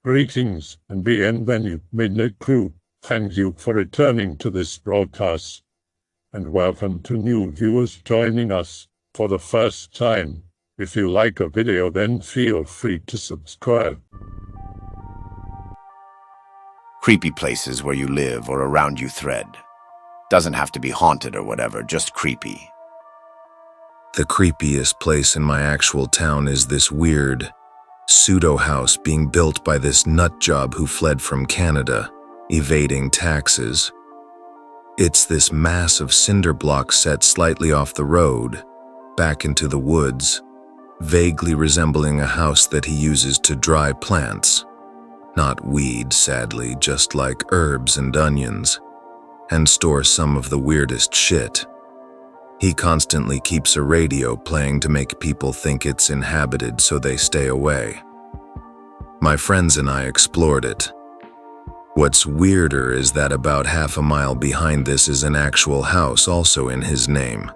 Greetings and bienvenue, Midnight Crew. Thank you for returning to this broadcast. And welcome to new viewers joining us for the first time. If you like a video, then feel free to subscribe. Creepy places where you live or around you thread. Doesn't have to be haunted or whatever, just creepy. The creepiest place in my actual town is this weird pseudo-house being built by this nutjob who fled from Canada, evading taxes. It's this massive cinder block set slightly off the road, back into the woods, vaguely resembling a house that he uses to dry plants. Not weed, sadly, just like herbs and onions, and stores some of the weirdest shit. He constantly keeps a radio playing to make people think it's inhabited so they stay away. My friends and I explored it. What's weirder is that about half a mile behind this is an actual house also in his name.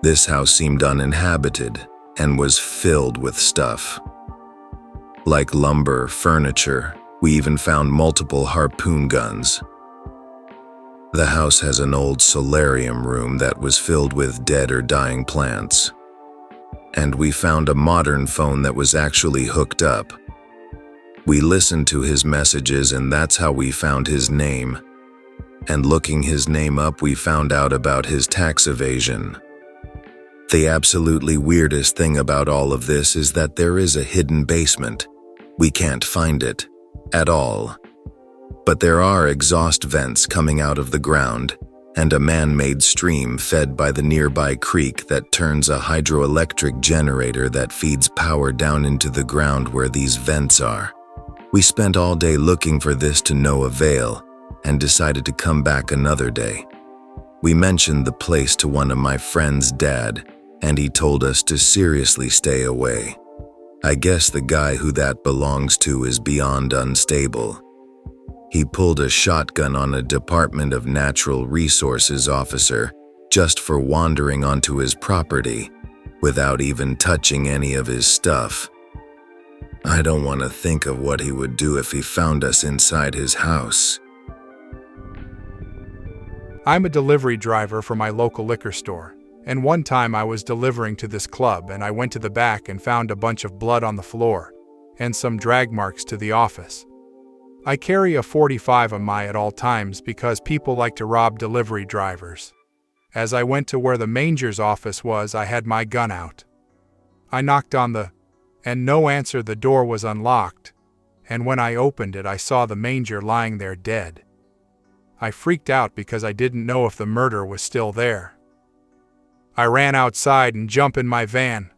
This house seemed uninhabited and was filled with stuff. Like lumber, furniture, we even found multiple harpoon guns. The house has an old solarium room that was filled with dead or dying plants. And we found a modern phone that was actually hooked up. We listened to his messages and that's how we found his name. And looking his name up, we found out about his tax evasion. The absolutely weirdest thing about all of this is that there is a hidden basement. We can't find it at all. But there are exhaust vents coming out of the ground and a man-made stream fed by the nearby creek that turns a hydroelectric generator that feeds power down into the ground where these vents are. We spent all day looking for this to no avail and decided to come back another day. We mentioned the place to one of my friend's dad and he told us to seriously stay away. I guess the guy who that belongs to is beyond unstable. He pulled a shotgun on a Department of Natural Resources officer just for wandering onto his property without even touching any of his stuff. I don't want to think of what he would do if he found us inside his house. I'm a delivery driver for my local liquor store, and one time I was delivering to this club and I went to the back and found a bunch of blood on the floor and some drag marks to the office. I carry a .45 on me at all times because people like to rob delivery drivers. As I went to where the manger's office was, I had my gun out. I knocked on and no answer, the door was unlocked, and when I opened it I saw the manger lying there dead. I freaked out because I didn't know if the murder was still there. I ran outside and jumped in my van.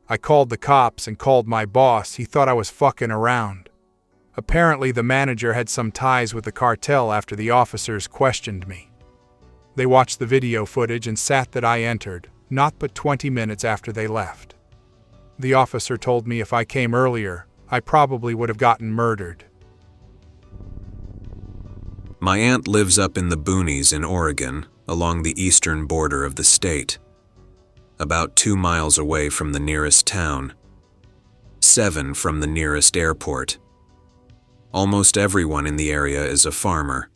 I called the cops and called my boss. He thought I was fucking around. Apparently the manager had some ties with the cartel after the officers questioned me. They watched the video footage and sat that I entered, not but 20 minutes after they left. The officer told me if I came earlier, I probably would have gotten murdered. My aunt lives up in the boonies in Oregon, along the eastern border of the state. About 2 miles away from the nearest town. 7 from the nearest airport. Almost everyone in the area is a farmer.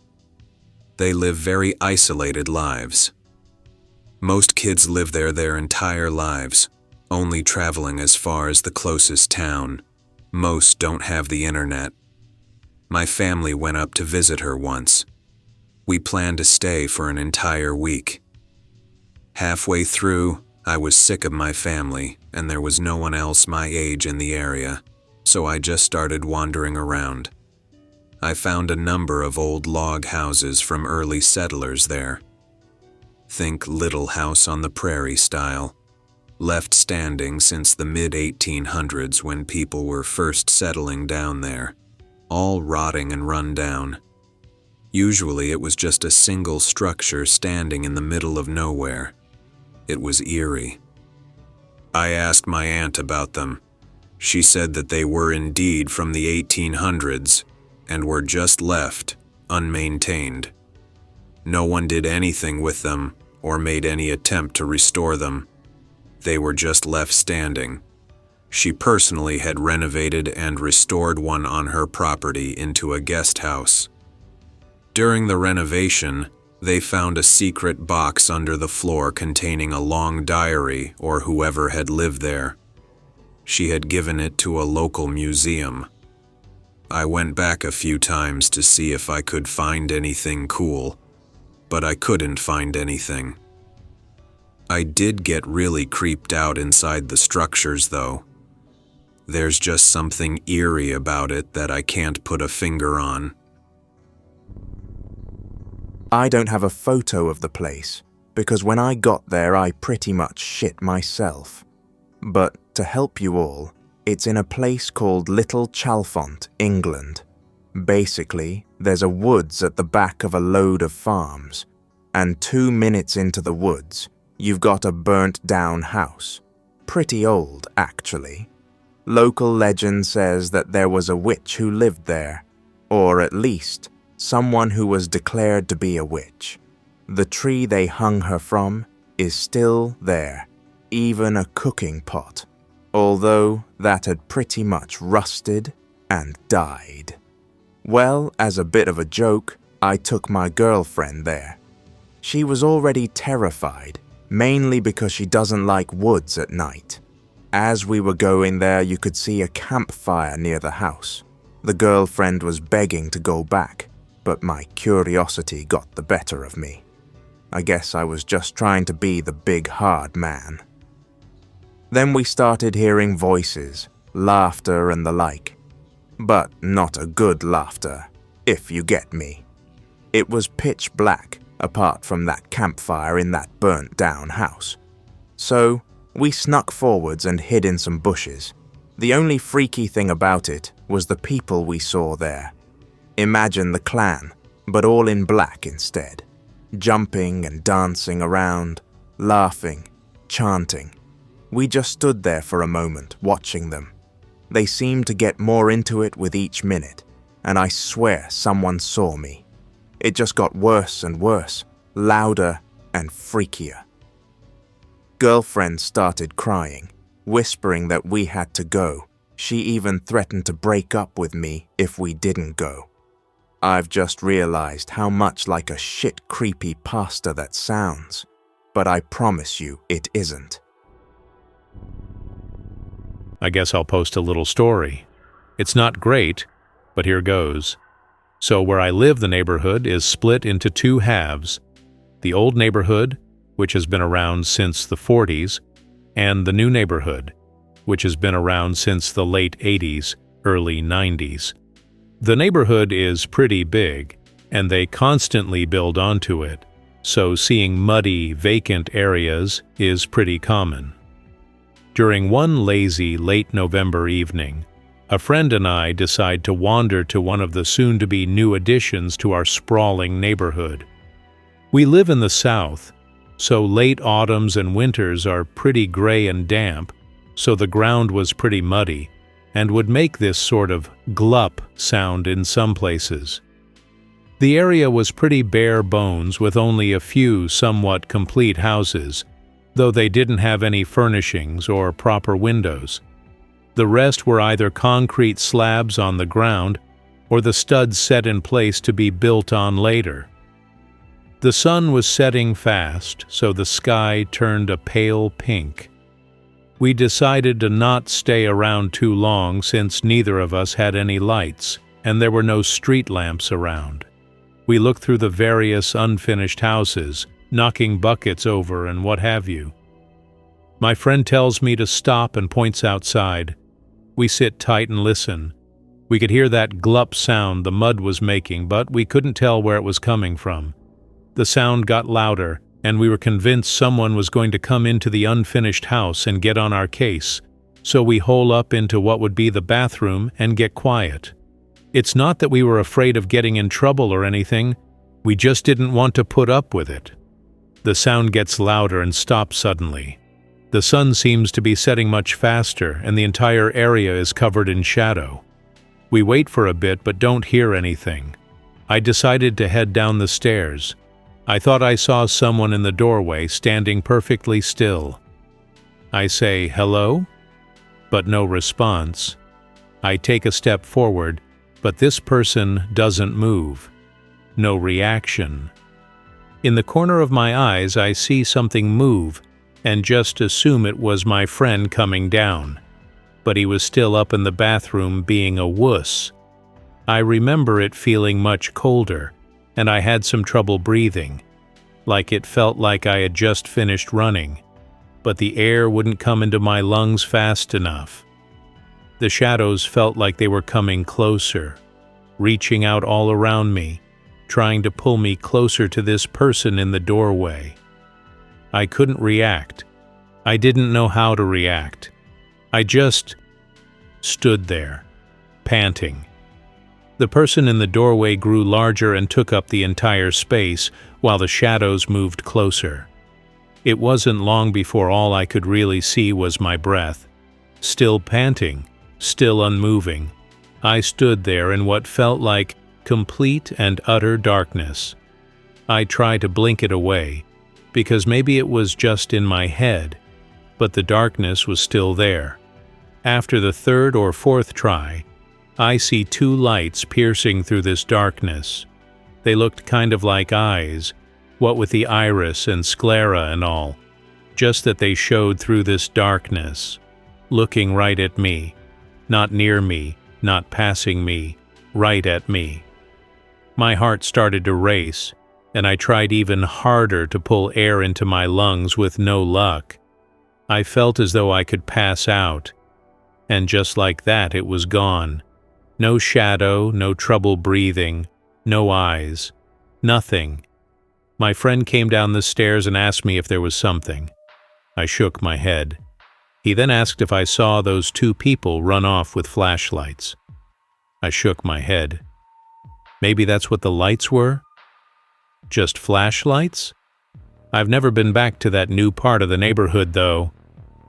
They live very isolated lives. Most kids live there their entire lives, only traveling as far as the closest town. Most don't have the internet. My family went up to visit her once. We planned to stay for an entire week. Halfway through, I was sick of my family, and there was no one else my age in the area, so I just started wandering around. I found a number of old log houses from early settlers there. Think Little House on the Prairie style, left standing since the mid-1800s when people were first settling down there, all rotting and run down. Usually it was just a single structure standing in the middle of nowhere. It was eerie. I asked my aunt about them. She said that they were indeed from the 1800s and were just left, unmaintained. No one did anything with them or made any attempt to restore them. They were just left standing. She personally had renovated and restored one on her property into a guest house. During the renovation, they found a secret box under the floor containing a long diary or whoever had lived there. She had given it to a local museum. I went back a few times to see if I could find anything cool, but I couldn't find anything. I did get really creeped out inside the structures, though. There's just something eerie about it that I can't put a finger on. I don't have a photo of the place, because when I got there I pretty much shit myself. But to help you all, it's in a place called Little Chalfont, England. Basically, there's a woods at the back of a load of farms, and 2 minutes into the woods, you've got a burnt-down house. Pretty old, actually. Local legend says that there was a witch who lived there, or at least, someone who was declared to be a witch. The tree they hung her from is still there, even a cooking pot, although that had pretty much rusted and died. Well, as a bit of a joke, I took my girlfriend there. She was already terrified, mainly because she doesn't like woods at night. As we were going there, you could see a campfire near the house. The girlfriend was begging to go back, but my curiosity got the better of me. I guess I was just trying to be the big hard man. Then we started hearing voices, laughter and the like. But not a good laughter, if you get me. It was pitch black, apart from that campfire in that burnt-down house. So, we snuck forwards and hid in some bushes. The only freaky thing about it was the people we saw there. Imagine the clan, but all in black instead. Jumping and dancing around, laughing, chanting. We just stood there for a moment, watching them. They seemed to get more into it with each minute, and I swear someone saw me. It just got worse and worse, louder and freakier. Girlfriend started crying, whispering that we had to go. She even threatened to break up with me if we didn't go. I've just realized how much like a shit creepy pasta that sounds, but I promise you it isn't. I guess I'll post a little story. It's not great, but here goes. So where I live, the neighborhood is split into two halves. The old neighborhood, which has been around since the 40s, and the new neighborhood, which has been around since the late 80s, early 90s. The neighborhood is pretty big, and they constantly build onto it, so seeing muddy, vacant areas is pretty common. During one lazy late November evening, a friend and I decide to wander to one of the soon-to-be new additions to our sprawling neighborhood. We live in the South, so late autumns and winters are pretty gray and damp, so the ground was pretty muddy, and would make this sort of glup sound in some places. The area was pretty bare bones with only a few somewhat complete houses, though they didn't have any furnishings or proper windows. The rest were either concrete slabs on the ground or the studs set in place to be built on later. The sun was setting fast, so the sky turned a pale pink. We decided to not stay around too long since neither of us had any lights, and there were no street lamps around. We looked through the various unfinished houses, knocking buckets over and what have you. My friend tells me to stop and points outside. We sit tight and listen. We could hear that glup sound the mud was making, but we couldn't tell where it was coming from. The sound got louder, and we were convinced someone was going to come into the unfinished house and get on our case, so we hole up into what would be the bathroom and get quiet. It's not that we were afraid of getting in trouble or anything, we just didn't want to put up with it. The sound gets louder and stops suddenly. The sun seems to be setting much faster, and the entire area is covered in shadow. We wait for a bit but don't hear anything. I decided to head down the stairs. I thought I saw someone in the doorway standing perfectly still. I say, "Hello?" but no response. I take a step forward, but this person doesn't move. No reaction. In the corner of my eyes, I see something move and just assume it was my friend coming down. But he was still up in the bathroom being a wuss. I remember it feeling much colder, and I had some trouble breathing, like it felt like I had just finished running, but the air wouldn't come into my lungs fast enough. The shadows felt like they were coming closer, reaching out all around me, trying to pull me closer to this person in the doorway. I couldn't react. I didn't know how to react. I just stood there, panting. The person in the doorway grew larger and took up the entire space, while the shadows moved closer. It wasn't long before all I could really see was my breath. Still panting, still unmoving, I stood there in what felt like complete and utter darkness. I tried to blink it away, because maybe it was just in my head, but the darkness was still there. After the third or fourth try, I see two lights piercing through this darkness. They looked kind of like eyes, what with the iris and sclera and all, just that they showed through this darkness, looking right at me, not near me, not passing me, right at me. My heart started to race, and I tried even harder to pull air into my lungs with no luck. I felt as though I could pass out, and just like that it was gone. No shadow, no trouble breathing, no eyes, nothing. My friend came down the stairs and asked me if there was something. I shook my head. He then asked if I saw those two people run off with flashlights. I shook my head. Maybe that's what the lights were? Just flashlights? I've never been back to that new part of the neighborhood, though.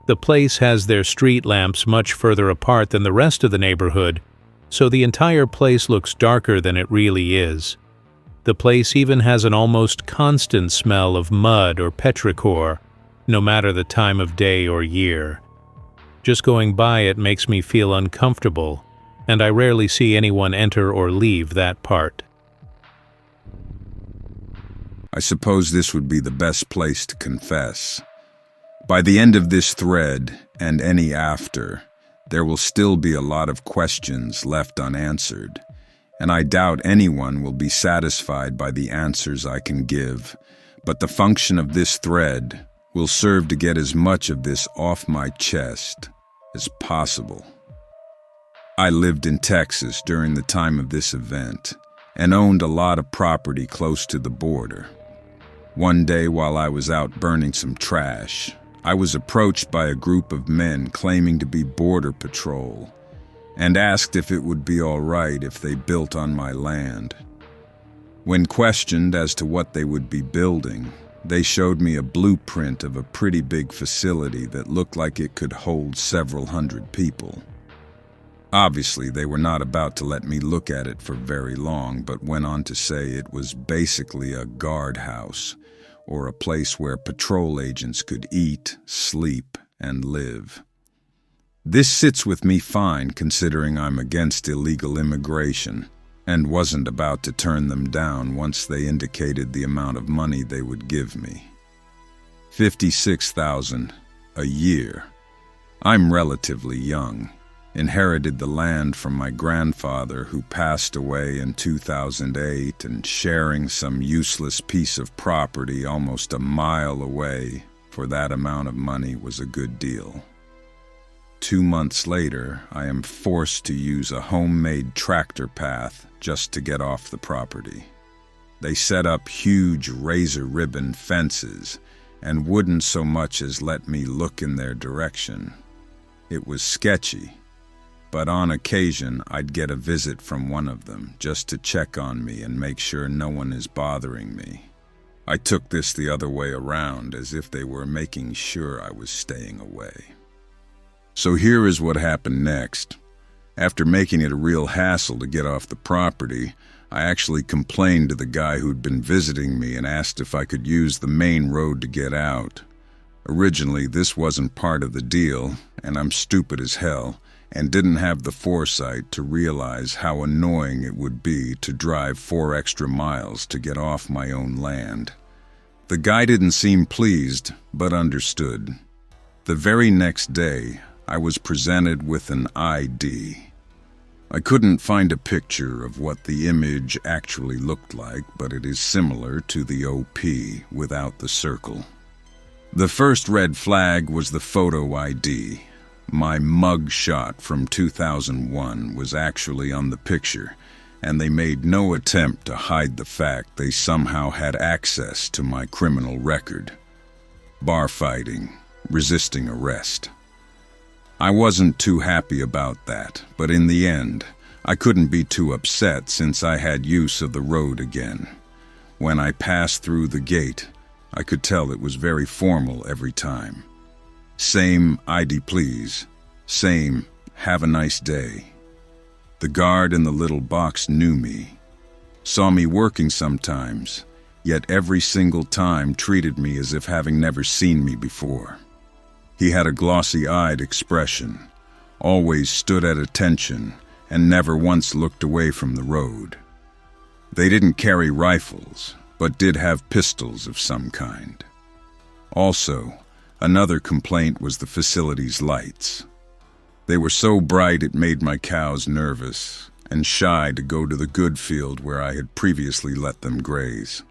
The place has their street lamps much further apart than the rest of the neighborhood, so the entire place looks darker than it really is. The place even has an almost constant smell of mud or petrichor, no matter the time of day or year. Just going by it makes me feel uncomfortable, and I rarely see anyone enter or leave that part. I suppose this would be the best place to confess. By the end of this thread, and any after, there will still be a lot of questions left unanswered, and I doubt anyone will be satisfied by the answers I can give, but the function of this thread will serve to get as much of this off my chest as possible. I lived in Texas during the time of this event, and owned a lot of property close to the border. One day while I was out burning some trash, I was approached by a group of men claiming to be Border Patrol and asked if it would be all right if they built on my land. When questioned as to what they would be building, they showed me a blueprint of a pretty big facility that looked like it could hold several hundred people. Obviously, they were not about to let me look at it for very long, but went on to say it was basically a guardhouse, or a place where patrol agents could eat, sleep, and live. This sits with me fine considering I'm against illegal immigration, and wasn't about to turn them down once they indicated the amount of money they would give me. $56,000 a year. I'm relatively young. Inherited the land from my grandfather who passed away in 2008, and sharing some useless piece of property almost a mile away for that amount of money was a good deal. 2 months later, I am forced to use a homemade tractor path just to get off the property. They set up huge razor ribbon fences and wouldn't so much as let me look in their direction. It was sketchy. But on occasion, I'd get a visit from one of them just to check on me and make sure no one is bothering me. I took this the other way around, as if they were making sure I was staying away. So here is what happened next. After making it a real hassle to get off the property, I actually complained to the guy who'd been visiting me and asked if I could use the main road to get out. Originally, this wasn't part of the deal, and I'm stupid as hell, and didn't have the foresight to realize how annoying it would be to drive 4 extra miles to get off my own land. The guy didn't seem pleased, but understood. The very next day, I was presented with an ID. I couldn't find a picture of what the image actually looked like, but it is similar to the OP without the circle. The first red flag was the photo ID. My mug shot from 2001 was actually on the picture, and they made no attempt to hide the fact they somehow had access to my criminal record. Bar fighting, resisting arrest. I wasn't too happy about that, but in the end, I couldn't be too upset since I had use of the road again. When I passed through the gate, I could tell it was very formal every time. Same ID please, same have a nice day. The guard in the little box knew me, saw me working sometimes, yet every single time treated me as if having never seen me before. He had a glossy-eyed expression, always stood at attention, and never once looked away from the road. They didn't carry rifles, but did have pistols of some kind. Also, another complaint was the facility's lights. They were so bright it made my cows nervous and shy to go to the good field where I had previously let them graze.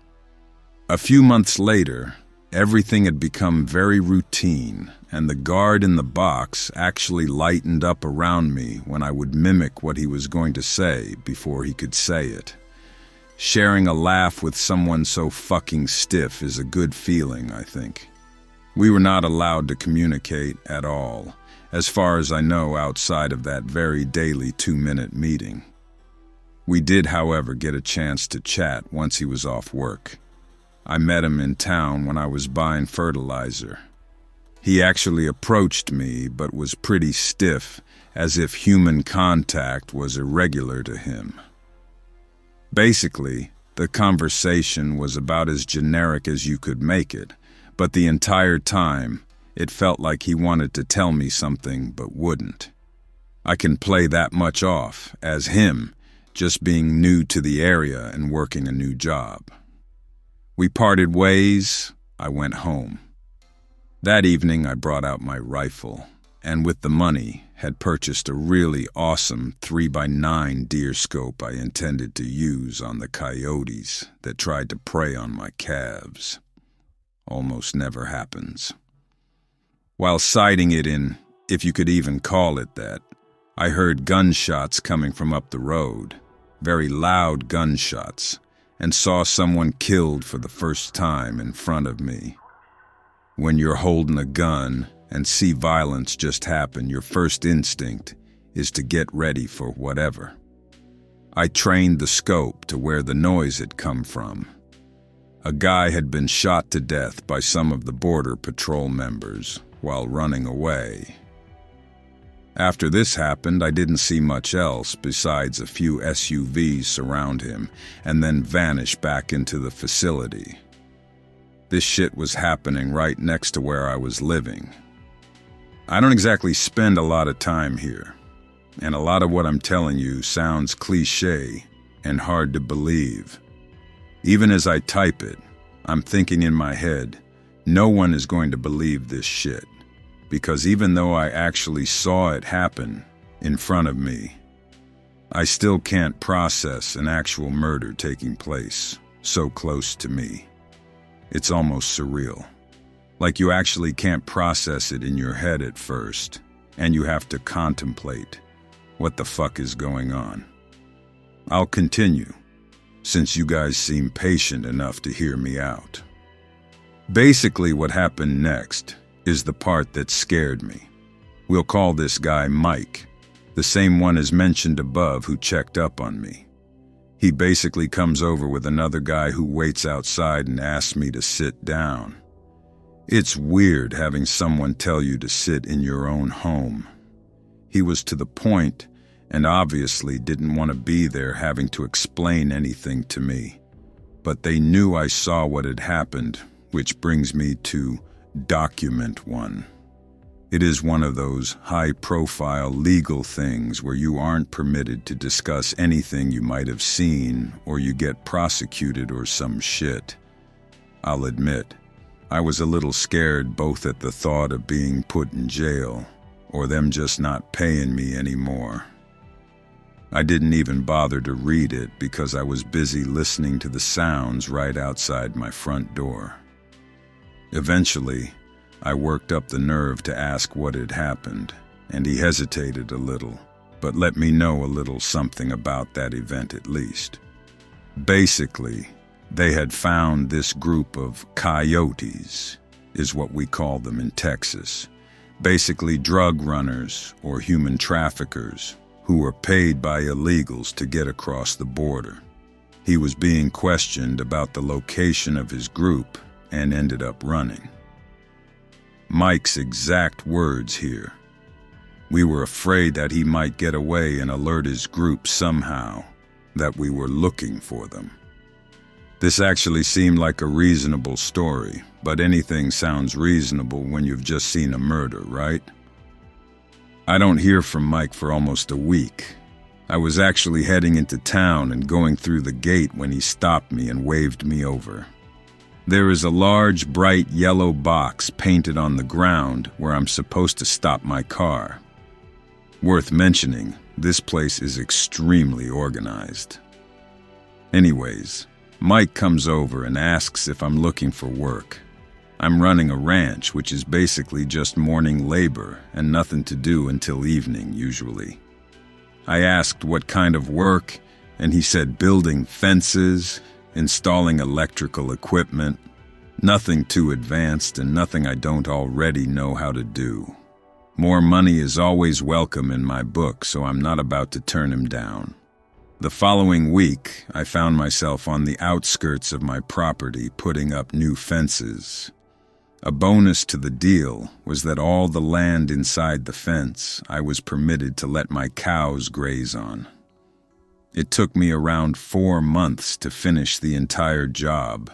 A few months later, everything had become very routine, and the guard in the box actually lightened up around me when I would mimic what he was going to say before he could say it. Sharing a laugh with someone so fucking stiff is a good feeling, I think. We were not allowed to communicate at all, as far as I know, outside of that very daily 2-minute meeting. We did, however, get a chance to chat once he was off work. I met him in town when I was buying fertilizer. He actually approached me, but was pretty stiff, as if human contact was irregular to him. Basically, the conversation was about as generic as you could make it, but the entire time, it felt like he wanted to tell me something but wouldn't. I can play that much off as him, just being new to the area and working a new job. We parted ways. I went home. That evening I brought out my rifle, and with the money had purchased a really awesome 3x9 deer scope I intended to use on the coyotes that tried to prey on my calves. Almost never happens. While sighting it in, if you could even call it that, I heard gunshots coming from up the road, very loud gunshots, and saw someone killed for the first time in front of me. When you're holding a gun and see violence just happen, your first instinct is to get ready for whatever. I trained the scope to where the noise had come from. A guy had been shot to death by some of the Border Patrol members while running away. After this happened, I didn't see much else besides a few SUVs surround him and then vanish back into the facility. This shit was happening right next to where I was living. I don't exactly spend a lot of time here, and a lot of what I'm telling you sounds cliché and hard to believe. Even as I type it, I'm thinking in my head, no one is going to believe this shit, because even though I actually saw it happen in front of me, I still can't process an actual murder taking place so close to me. It's almost surreal. Like you actually can't process it in your head at first, and you have to contemplate what the fuck is going on. I'll continue, since you guys seem patient enough to hear me out. Basically, what happened next is the part that scared me. We'll call this guy Mike, the same one as mentioned above who checked up on me. He basically comes over with another guy who waits outside and asks me to sit down. It's weird having someone tell you to sit in your own home. He was to the point and obviously didn't want to be there having to explain anything to me. But they knew I saw what had happened, which brings me to document one. It is one of those high-profile legal things where you aren't permitted to discuss anything you might have seen or you get prosecuted or some shit. I'll admit, I was a little scared both at the thought of being put in jail or them just not paying me anymore. I didn't even bother to read it because I was busy listening to the sounds right outside my front door. Eventually, I worked up the nerve to ask what had happened, and he hesitated a little, but let me know a little something about that event at least. Basically, they had found this group of coyotes, is what we call them in Texas, basically drug runners or human traffickers who were paid by illegals to get across the border. He was being questioned about the location of his group and ended up running. Mike's exact words here. We were afraid that he might get away and alert his group somehow, that we were looking for them. This actually seemed like a reasonable story, but anything sounds reasonable when you've just seen a murder, right? I don't hear from Mike for almost a week. I was actually heading into town and going through the gate when he stopped me and waved me over. There is a large, bright yellow box painted on the ground where I'm supposed to stop my car. Worth mentioning, this place is extremely organized. Anyways, Mike comes over and asks if I'm looking for work. I'm running a ranch, which is basically just morning labor and nothing to do until evening, usually. I asked what kind of work, and he said building fences, installing electrical equipment, nothing too advanced and nothing I don't already know how to do. More money is always welcome in my book, so I'm not about to turn him down. The following week, I found myself on the outskirts of my property putting up new fences. A bonus to the deal was that all the land inside the fence I was permitted to let my cows graze on. It took me around 4 months to finish the entire job,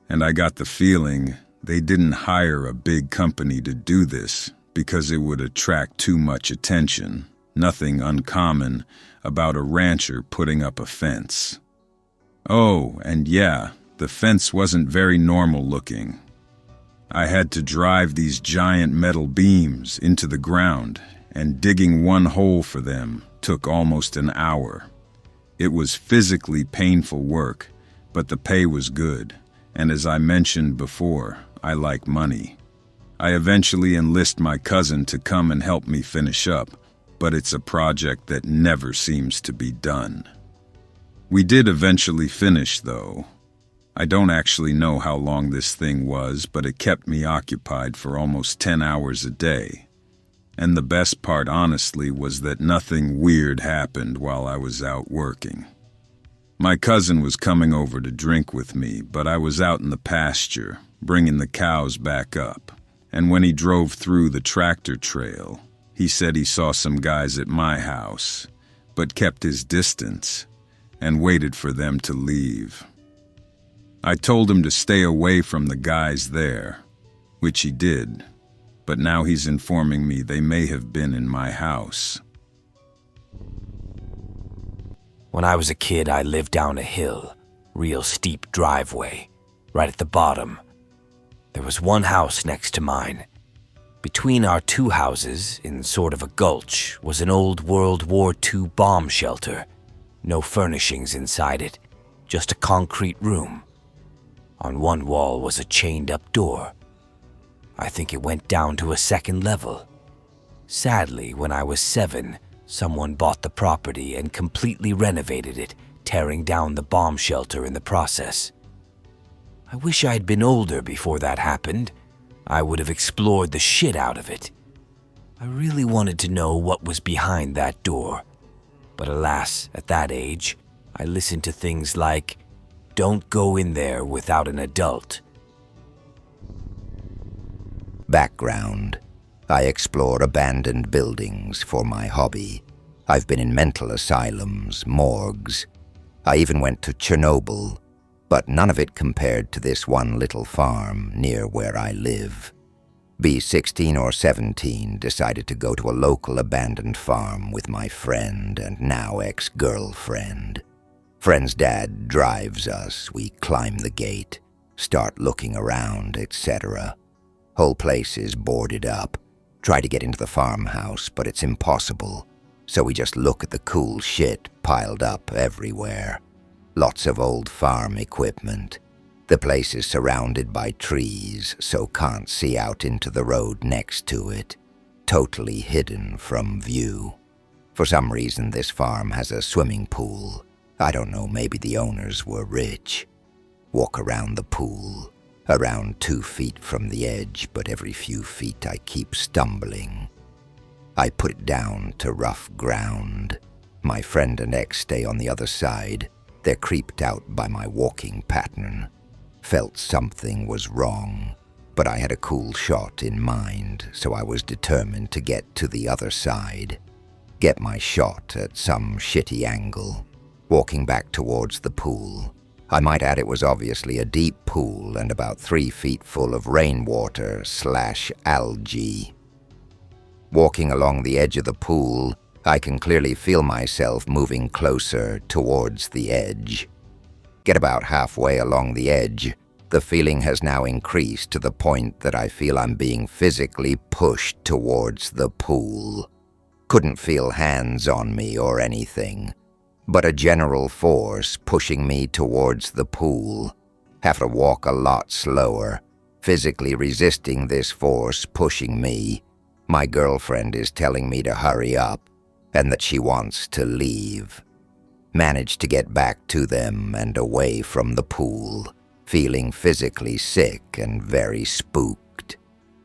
and I got the feeling they didn't hire a big company to do this because it would attract too much attention, nothing uncommon about a rancher putting up a fence. Oh, and yeah, the fence wasn't very normal looking. I had to drive these giant metal beams into the ground, and digging one hole for them took almost an hour. It was physically painful work, but the pay was good, and as I mentioned before, I like money. I eventually enlist my cousin to come and help me finish up, but it's a project that never seems to be done. We did eventually finish, though. I don't actually know how long this thing was, but it kept me occupied for almost 10 hours a day. And the best part, honestly, was that nothing weird happened while I was out working. My cousin was coming over to drink with me, but I was out in the pasture, bringing the cows back up. And when he drove through the tractor trail, he said he saw some guys at my house, but kept his distance and waited for them to leave. I told him to stay away from the guys there, which he did. But now he's informing me they may have been in my house. When I was a kid, I lived down a hill, real steep driveway, right at the bottom. There was one house next to mine. Between our two houses, in sort of a gulch, was an old World War II bomb shelter. No furnishings inside it, just a concrete room. On one wall was a chained-up door. I think it went down to a second level. Sadly, when I was 7, someone bought the property and completely renovated it, tearing down the bomb shelter in the process. I wish I'd been older before that happened. I would have explored the shit out of it. I really wanted to know what was behind that door. But alas, at that age, I listened to things like, "Don't go in there without an adult." Background: I explore abandoned buildings for my hobby. I've been in mental asylums, morgues. I even went to Chernobyl, but none of it compared to this one little farm near where I live. Be 16 or 17, decided to go to a local abandoned farm with my friend and now ex-girlfriend. Friend's dad drives us, we climb the gate, start looking around, etc. Whole place is boarded up. Try to get into the farmhouse, but it's impossible. So we just look at the cool shit piled up everywhere. Lots of old farm equipment. The place is surrounded by trees, so can't see out into the road next to it. Totally hidden from view. For some reason, this farm has a swimming pool. I don't know, maybe the owners were rich. Walk around the pool, around 2 feet from the edge, but every few feet I keep stumbling. I put it down to rough ground. My friend and ex stay on the other side. They're creeped out by my walking pattern. Felt something was wrong, but I had a cool shot in mind, so I was determined to get to the other side. Get my shot at some shitty angle. Walking back towards the pool. I might add it was obviously a deep pool and about 3 feet full of rainwater / algae. Walking along the edge of the pool, I can clearly feel myself moving closer towards the edge. Get about halfway along the edge, the feeling has now increased to the point that I feel I'm being physically pushed towards the pool. Couldn't feel hands on me or anything, but a general force pushing me towards the pool. Have to walk a lot slower, physically resisting this force pushing me. My girlfriend is telling me to hurry up and that she wants to leave. Managed to get back to them and away from the pool, feeling physically sick and very spooked.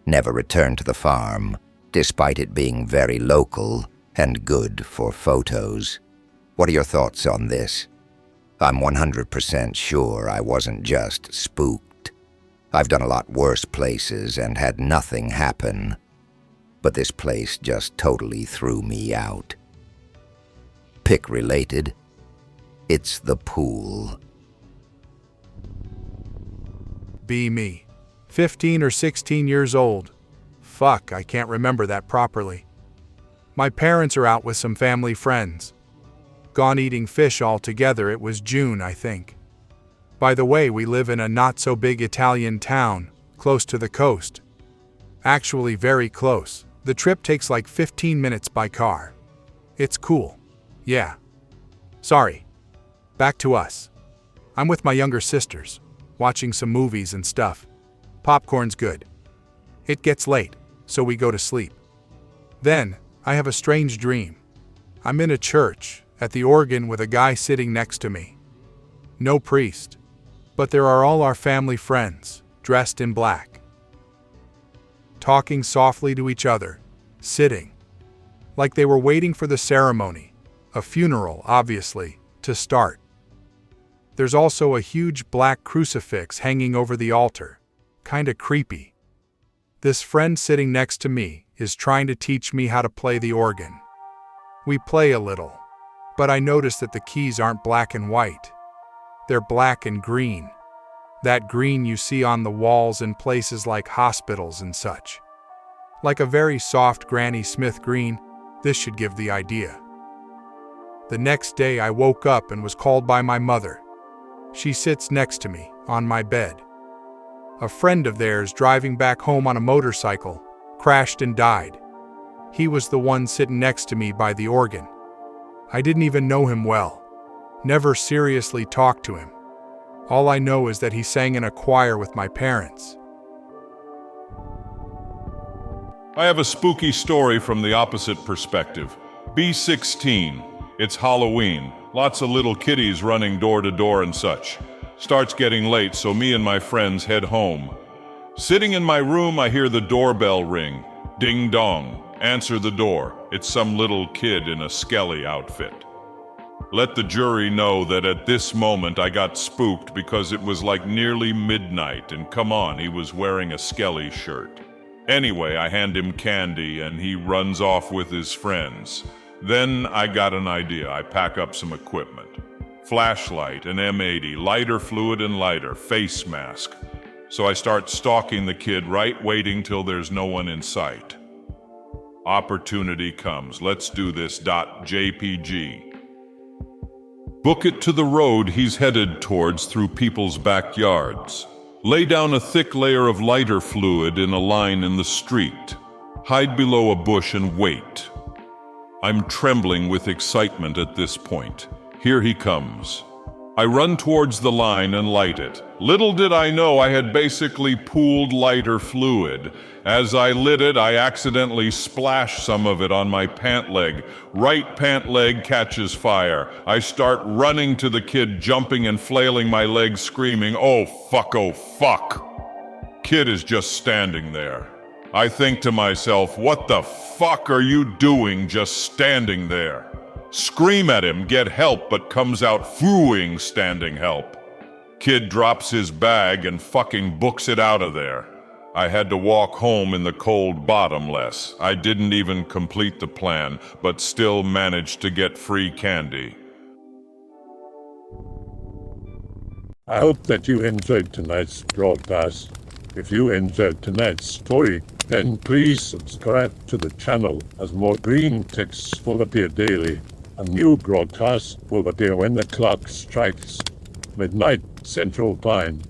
Never returned to the farm, despite it being very local and good for photos. What are your thoughts on this? I'm 100% sure I wasn't just spooked. I've done a lot worse places and had nothing happen, but this place just totally threw me out. Pick related. It's the pool. Be me. 15 or 16 years old. Fuck, I can't remember that properly. My parents are out with some family friends. Gone eating fish all together. It was June, I think. By the way, we live in a not-so-big Italian town, close to the coast. Actually very close. The trip takes like 15 minutes by car. It's cool. Yeah. Sorry. Back to us. I'm with my younger sisters, watching some movies and stuff. Popcorn's good. It gets late, so we go to sleep. Then, I have a strange dream. I'm in a church, at the organ with a guy sitting next to me. No priest, but there are all our family friends, dressed in black. Talking softly to each other, sitting. Like they were waiting for the ceremony, a funeral, obviously, to start. There's also a huge black crucifix hanging over the altar, kinda creepy. This friend sitting next to me is trying to teach me how to play the organ. We play a little, but I notice that the keys aren't black and white. They're black and green. That green you see on the walls in places like hospitals and such. Like a very soft Granny Smith green, this should give the idea. The next day I woke up and was called by my mother. She sits next to me, on my bed. A friend of theirs driving back home on a motorcycle, crashed and died. He was the one sitting next to me by the organ. I didn't even know him well. Never seriously talked to him. All I know is that he sang in a choir with my parents. I have a spooky story from the opposite perspective. B16. It's Halloween. Lots of little kiddies running door to door and such. Starts getting late, so me and my friends head home. Sitting in my room, I hear the doorbell ring. Ding dong. Answer the door. It's some little kid in a skelly outfit. Let the jury know that at this moment I got spooked because it was like nearly midnight, and come on, he was wearing a skelly shirt. Anyway, I hand him candy and he runs off with his friends. Then I got an idea. I pack up some equipment. Flashlight, an M80, lighter fluid and lighter, face mask. So I start stalking the kid, right, waiting till there's no one in sight. Opportunity comes. Let's do this. .jpg. Book it to the road he's headed towards through people's backyards. Lay down a thick layer of lighter fluid in a line in the street. Hide below a bush and wait. I'm trembling with excitement at this point. Here he comes. I run towards the line and light it. Little did I know I had basically pooled lighter fluid. As I lit it, I accidentally splashed some of it on my pant leg. Right pant leg catches fire. I start running to the kid, jumping and flailing my legs, screaming, "Oh fuck, oh fuck." Kid is just standing there. I think to myself, what the fuck are you doing just standing there? Scream at him, get help, but comes out fooing standing help. Kid drops his bag and fucking books it out of there. I had to walk home in the cold bottomless. I didn't even complete the plan, but still managed to get free candy. I hope that you enjoyed tonight's broadcast. If you enjoyed tonight's story, then please subscribe to the channel as more Greentext will appear daily. A new broadcast will appear when the clock strikes midnight Central Time.